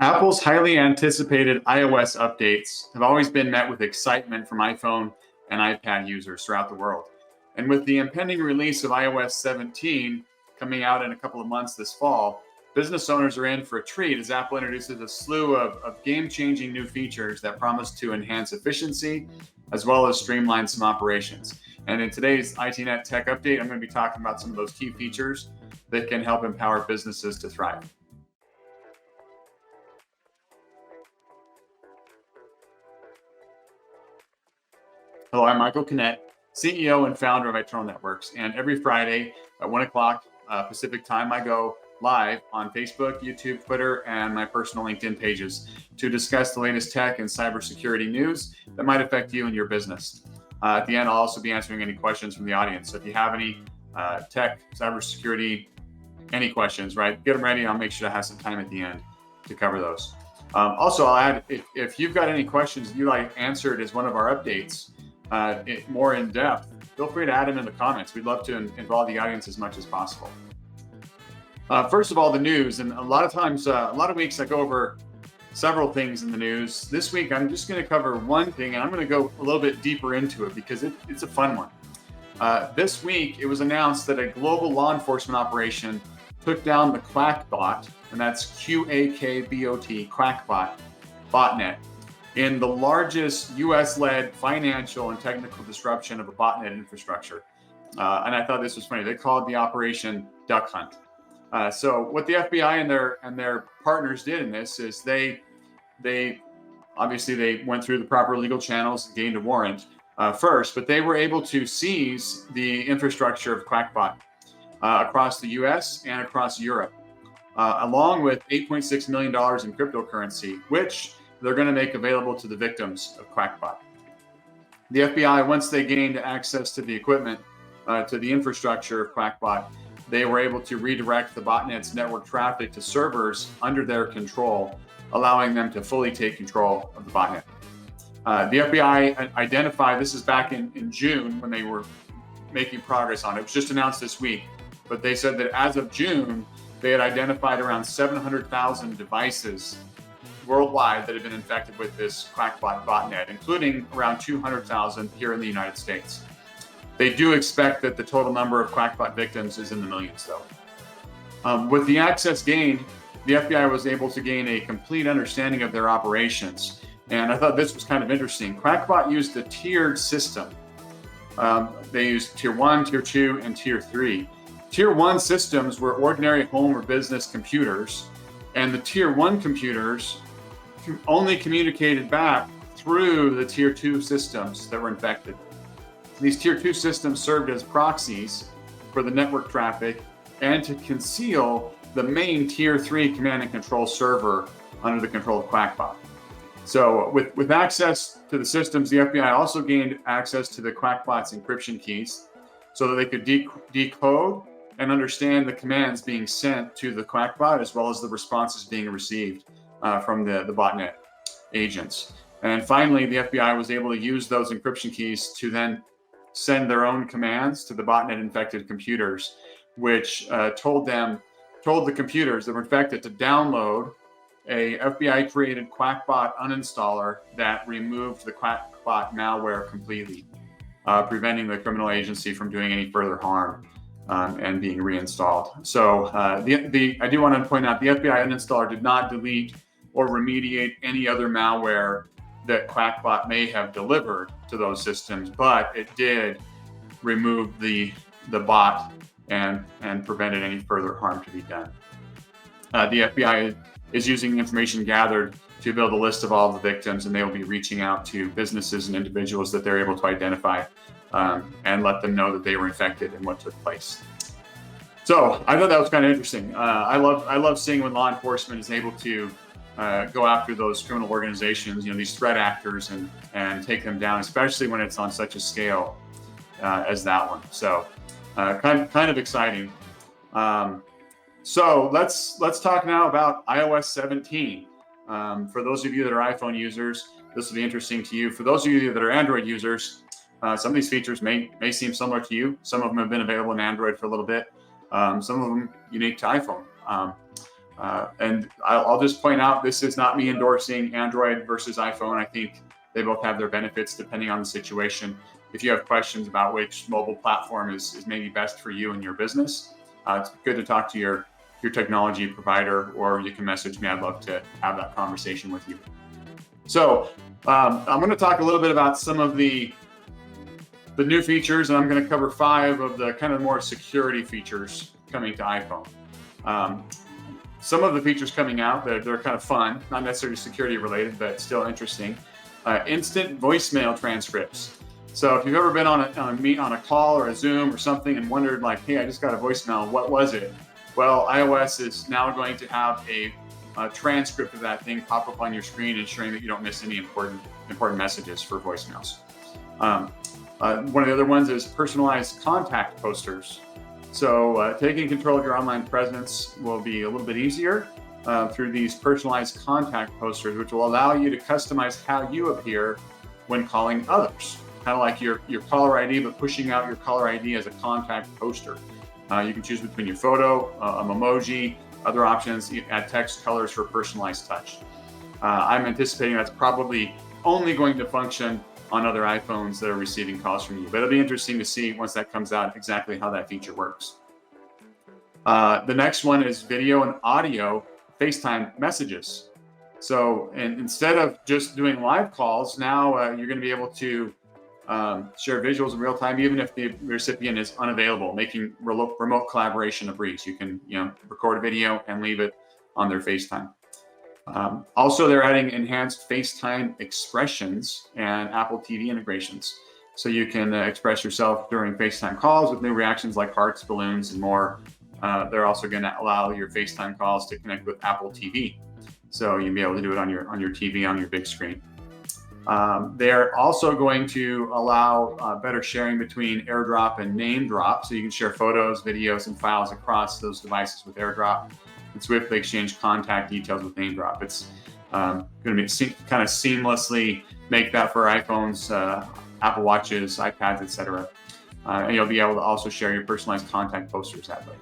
Apple's highly anticipated iOS updates have always been met with excitement from iPhone and iPad users throughout the world. And with the impending release of iOS 17 coming out in a couple of months this fall, business owners are in for a treat as Apple introduces a slew of game-changing new features that promise to enhance efficiency as well as streamline some operations. And in today's ITNet Tech Update, I'm going to be talking about some of those key features that can help empower businesses to thrive. Hello, I'm Michael Kinnett, CEO and founder of Eternal Networks. And every Friday at 1 o'clock Pacific time, I go live on Facebook, YouTube, Twitter, and my personal LinkedIn pages to discuss the latest tech and cybersecurity news that might affect you and your business. At the end, I'll also be answering any questions from the audience. So if you have any tech, cybersecurity, any questions, right, get them ready. I'll make sure to have some time at the end to cover those. Also, I'll add, if you've got any questions you'd like answered as one of our updates, more in depth, feel free to add them in the comments. We'd love to involve the audience as much as possible. First of all, the news, and a lot of weeks I go over several things in the news. This week, I'm just going to cover one thing, and I'm going to go a little bit deeper into it because it's a fun one. This week, it was announced that a global law enforcement operation took down the Quackbot, and that's Quackbot, Quackbot botnet, in the largest US-led financial and technical disruption of a botnet infrastructure. And I thought this was funny. They called the operation Duck Hunt. So what the FBI and their partners did in this is they obviously went through the proper legal channels and gained a warrant first, but they were able to seize the infrastructure of Quackbot across the US and across Europe, along with $8.6 million in cryptocurrency, which they're going to make available to the victims of Quackbot. The FBI, once they gained access to the equipment, to the infrastructure of Quackbot, they were able to redirect the botnet's network traffic to servers under their control, allowing them to fully take control of the botnet. The FBI identified, this is back in June when they were making progress on it. It was just announced this week, but they said that as of June, they had identified around 700,000 devices worldwide that have been infected with this Quackbot botnet, including around 200,000 here in the United States. They do expect that the total number of Quackbot victims is in the millions, though. With the access gained, the FBI was able to gain a complete understanding of their operations. And I thought this was kind of interesting. Quackbot used a tiered system. They used Tier 1, Tier 2, and Tier 3. Tier 1 systems were ordinary home or business computers, and the Tier 1 computers only communicated back through the Tier 2 systems that were infected. These Tier 2 systems served as proxies for the network traffic and to conceal the main Tier 3 command and control server under the control of Quackbot. So with access to the systems, the FBI also gained access to the Quackbot's encryption keys so that they could decode and understand the commands being sent to the Quackbot as well as the responses being received from the botnet agents. And finally, the FBI was able to use those encryption keys to then send their own commands to the botnet infected computers, which told the computers that were infected to download a FBI created Quackbot uninstaller that removed the Quackbot malware completely, preventing the criminal agency from doing any further harm and being reinstalled. So I do want to point out the FBI uninstaller did not delete or remediate any other malware that Quackbot may have delivered to those systems, but it did remove the bot and prevented any further harm to be done. The FBI is using the information gathered to build a list of all the victims, and they will be reaching out to businesses and individuals that they're able to identify and let them know that they were infected and what took place. So I thought that was kind of interesting. I love seeing when law enforcement is able to go after those criminal organizations, these threat actors, and take them down, especially when it's on such a scale as that one. So kind of exciting. So let's talk now about iOS 17. For those of you that are iPhone users, this will be interesting to you. For those of you that are Android users, some of these features may seem similar to you. Some of them have been available in Android for a little bit. Some of them unique to iPhone. And I'll just point out, this is not me endorsing Android versus iPhone. I think they both have their benefits depending on the situation. If you have questions about which mobile platform is maybe best for you and your business, it's good to talk to your technology provider, or you can message me. I'd love to have that conversation with you. So I'm going to talk a little bit about some of the new features, and I'm going to cover 5 of the kind of more security features coming to iPhone. Some of the features coming out, they're kind of fun, not necessarily security related, but still interesting. Instant voicemail transcripts. So if you've ever been on a call or a Zoom or something and wondered like, hey, I just got a voicemail, what was it? Well, iOS is now going to have a transcript of that thing pop up on your screen, ensuring that you don't miss any important messages for voicemails. One of the other ones is personalized contact posters. So taking control of your online presence will be a little bit easier through these personalized contact posters, which will allow you to customize how you appear when calling others. Kind of like your caller ID, but pushing out your caller ID as a contact poster. You can choose between your photo, an emoji, other options, add text colors for personalized touch. I'm anticipating that's probably only going to function on other iPhones that are receiving calls from you. But it'll be interesting to see once that comes out exactly how that feature works. The next one is video and audio FaceTime messages. So instead of just doing live calls, now you're going to be able to share visuals in real time, even if the recipient is unavailable, making remote collaboration a breeze. You can record a video and leave it on their FaceTime. Also, they're adding enhanced FaceTime expressions and Apple TV integrations. So you can express yourself during FaceTime calls with new reactions like hearts, balloons, and more. They're also going to allow your FaceTime calls to connect with Apple TV. So you'll be able to do it on your TV, on your big screen. They're also going to allow better sharing between AirDrop and name drop. So you can share photos, videos, and files across those devices with AirDrop, and swiftly exchange contact details with name drop. It's going to be kind of seamlessly make that for iPhones, Apple Watches, iPads, etc. And you'll be able to also share your personalized contact posters that way.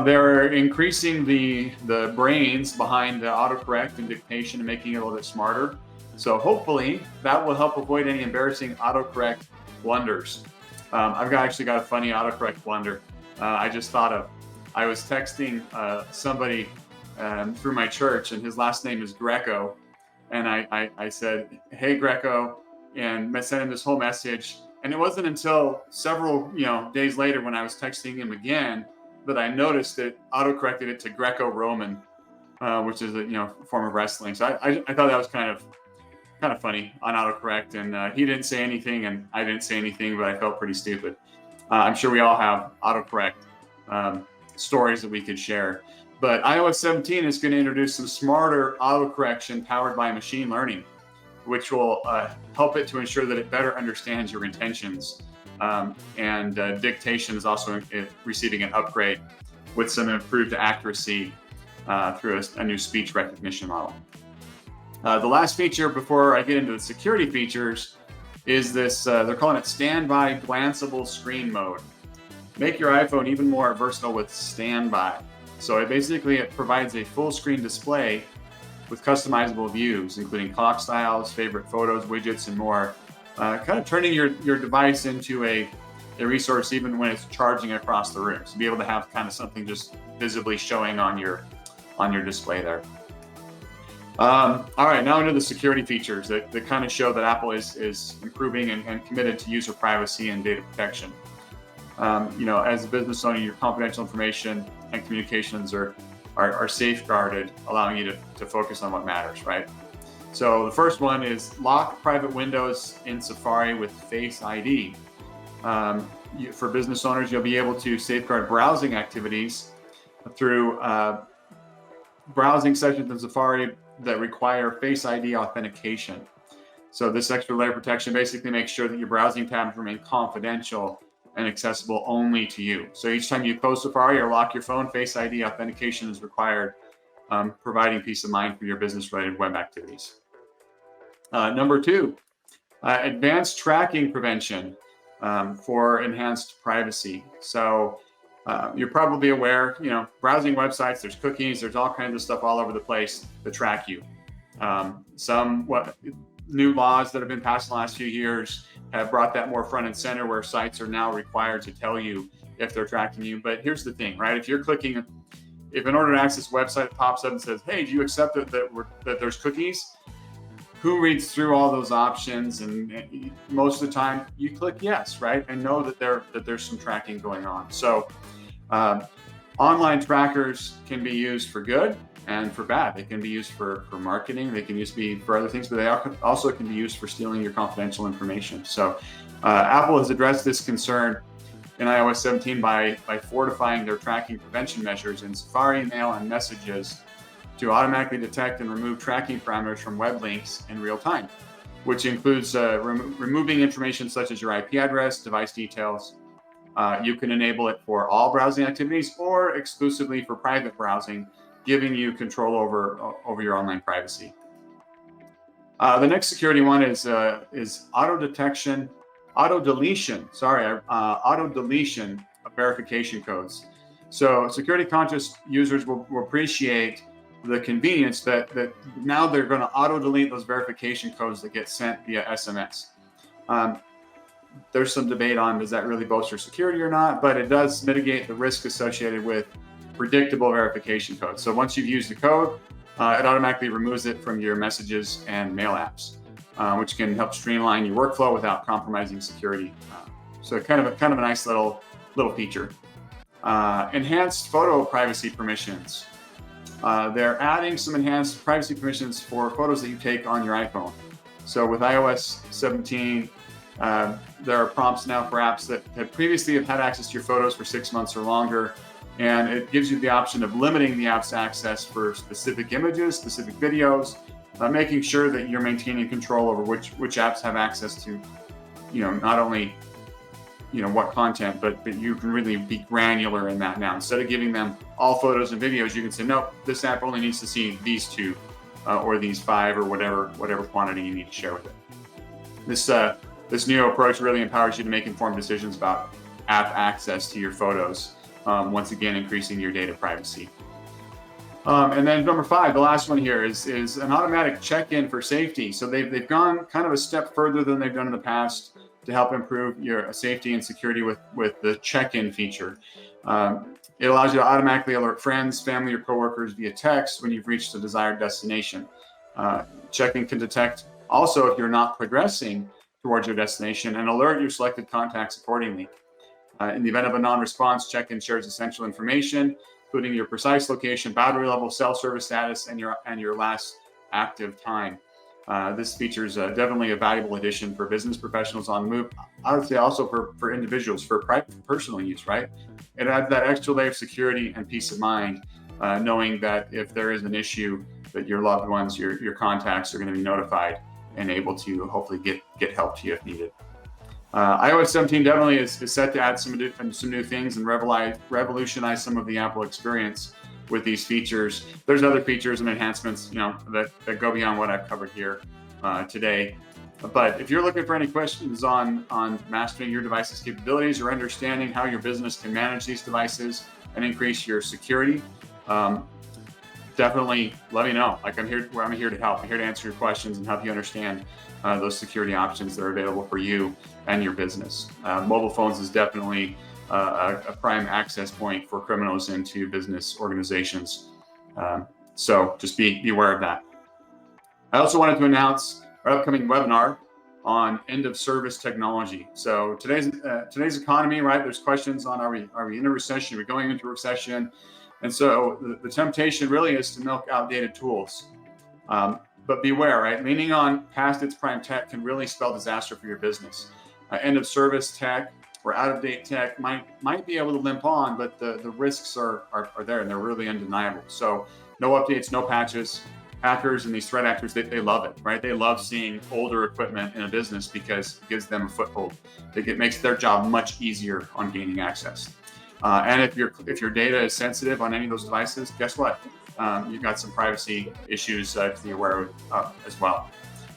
They're increasing the brains behind the autocorrect and dictation and making it a little bit smarter. So hopefully that will help avoid any embarrassing autocorrect blunders. I've actually got a funny autocorrect blunder. I just thought of. I was texting somebody through my church, and his last name is Greco, and I said, "Hey Greco," and I sent him this whole message. And it wasn't until several days later when I was texting him again that I noticed it auto-corrected it to Greco-Roman, which is a form of wrestling. So I thought that was kind of funny on autocorrect, and he didn't say anything, and I didn't say anything, but I felt pretty stupid. I'm sure we all have autocorrect stories that we could share. But iOS 17 is going to introduce some smarter autocorrection powered by machine learning, which will help it to ensure that it better understands your intentions. And dictation is also receiving an upgrade with some improved accuracy through a new speech recognition model. The last feature before I get into the security features is this, they're calling it standby glanceable screen mode. Make your iPhone even more versatile with standby. So it provides a full screen display with customizable views, including clock styles, favorite photos, widgets, and more. Kind of turning your device into a resource even when it's charging across the room. So be able to have kind of something just visibly showing on your display there. All right, now into the security features that kind of show that Apple is improving and committed to user privacy and data protection. As a business owner, your confidential information and communications are safeguarded, allowing you to focus on what matters, right? So the first one is lock private windows in Safari with Face ID. For business owners, you'll be able to safeguard browsing activities through browsing sessions in Safari that require Face ID authentication. So this extra layer of protection basically makes sure that your browsing tabs remain confidential and accessible only to you. So each time you close Safari or lock your phone, Face ID authentication is required, providing peace of mind for your business-related web activities. Number 2, advanced tracking prevention for enhanced privacy. So You're probably aware, browsing websites, there's cookies, there's all kinds of stuff all over the place that track you. Some new laws that have been passed in the last few years have brought that more front and center, where sites are now required to tell you if they're tracking you. But here's the thing, right? If in order to access a website, it pops up and says, hey, do you accept that there's cookies? Who reads through all those options? And most of the time you click yes, right? And know that there's some tracking going on. So online trackers can be used for good and for bad. They can be used for marketing. They can be for other things, but they also can be used for stealing your confidential information. So Apple has addressed this concern in iOS 17 by fortifying their tracking prevention measures in Safari, Mail, and Messages to automatically detect and remove tracking parameters from web links in real time, which includes removing information such as your IP address, device details. You can enable it for all browsing activities or exclusively for private browsing, giving you control over your online privacy. The next security one is auto deletion of verification codes. So security conscious users will appreciate the convenience that now they're going to auto delete those verification codes that get sent via SMS. There's some debate on, does that really bolster security or not, but it does mitigate the risk associated with predictable verification codes. So once you've used the code, it automatically removes it from your messages and mail apps, which can help streamline your workflow without compromising security. So kind of a nice little feature. Enhanced photo privacy permissions. They're adding some enhanced privacy permissions for photos that you take on your iPhone. So with iOS 17, there are prompts now for apps that have previously had access to your photos for 6 months or longer. And it gives you the option of limiting the app's access for specific images, specific videos, making sure that you're maintaining control over which apps have access to, not only, what content, but you can really be granular in that now. Instead of giving them all photos and videos, you can say, nope, this app only needs to see these 2 or these 5 or whatever quantity you need to share with it. This new approach really empowers you to make informed decisions about app access to your photos. Once again, increasing your data privacy. And then number 5, the last one here is an automatic check-in for safety. So they've gone kind of a step further than they've done in the past to help improve your safety and security with the check-in feature. It allows you to automatically alert friends, family, or coworkers via text when you've reached a desired destination. Check-in can detect also if you're not progressing towards your destination and alert your selected contacts accordingly. In the event of a non-response, check-in shares essential information, including your precise location, battery level, cell service status, and your last active time. This feature is definitely a valuable addition for business professionals on the move. I would say also for individuals, for personal use, right? It adds that extra layer of security and peace of mind, knowing that if there is an issue, that your loved ones, your contacts are going to be notified and able to hopefully get help to you if needed. iOS 17 definitely is set to add some new things and revolutionize some of the Apple experience with these features. There's other features and enhancements, that go beyond what I've covered here today. But if you're looking for any questions on mastering your device's capabilities or understanding how your business can manage these devices and increase your security, definitely let me know. I'm here to help. I'm here to answer your questions and help you understand those security options that are available for you and your business. Mobile phones is definitely a prime access point for criminals into business organizations. So just be aware of that. I also wanted to announce our upcoming webinar on end of service technology. So today's economy, right? There's questions on are we in a recession? Are we going into a recession? And so the temptation really is to milk outdated tools. But beware, right? Leaning on past its prime tech can really spell disaster for your business. End of service tech or out of date tech might be able to limp on, but the risks are there and they're really undeniable. So no updates, no patches. Hackers and these threat actors, they love it, right? They love seeing older equipment in a business because it gives them a foothold. It makes their job much easier on gaining access. And if your data is sensitive on any of those devices, guess what? You've got some privacy issues to be aware of as well.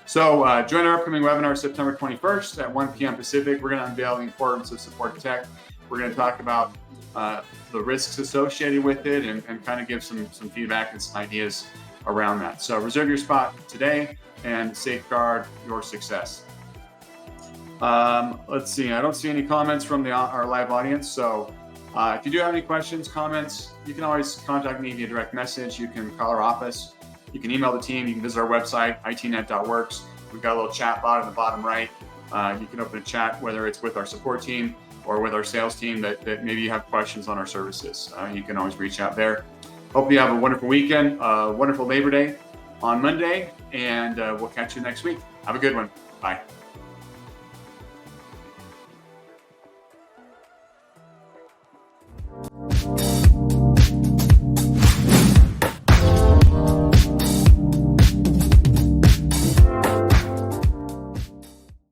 So join our upcoming webinar September 21st at 1 p.m. Pacific. We're going to unveil the importance of support tech We're going to talk about the risks associated with it and kind of give some feedback and some ideas around that. So reserve your spot today and safeguard your success. Let's see. I don't see any comments from our live audience. So if you do have any questions, comments, you can always contact me via direct message. You can call our office. You can email the team. You can visit our website, itnet.works. We've got a little chat bot in the bottom right. You can open a chat, whether it's with our support team or with our sales team that maybe you have questions on our services. You can always reach out there. Hope you have a wonderful weekend, wonderful Labor Day on Monday, and we'll catch you next week. Have a good one. Bye.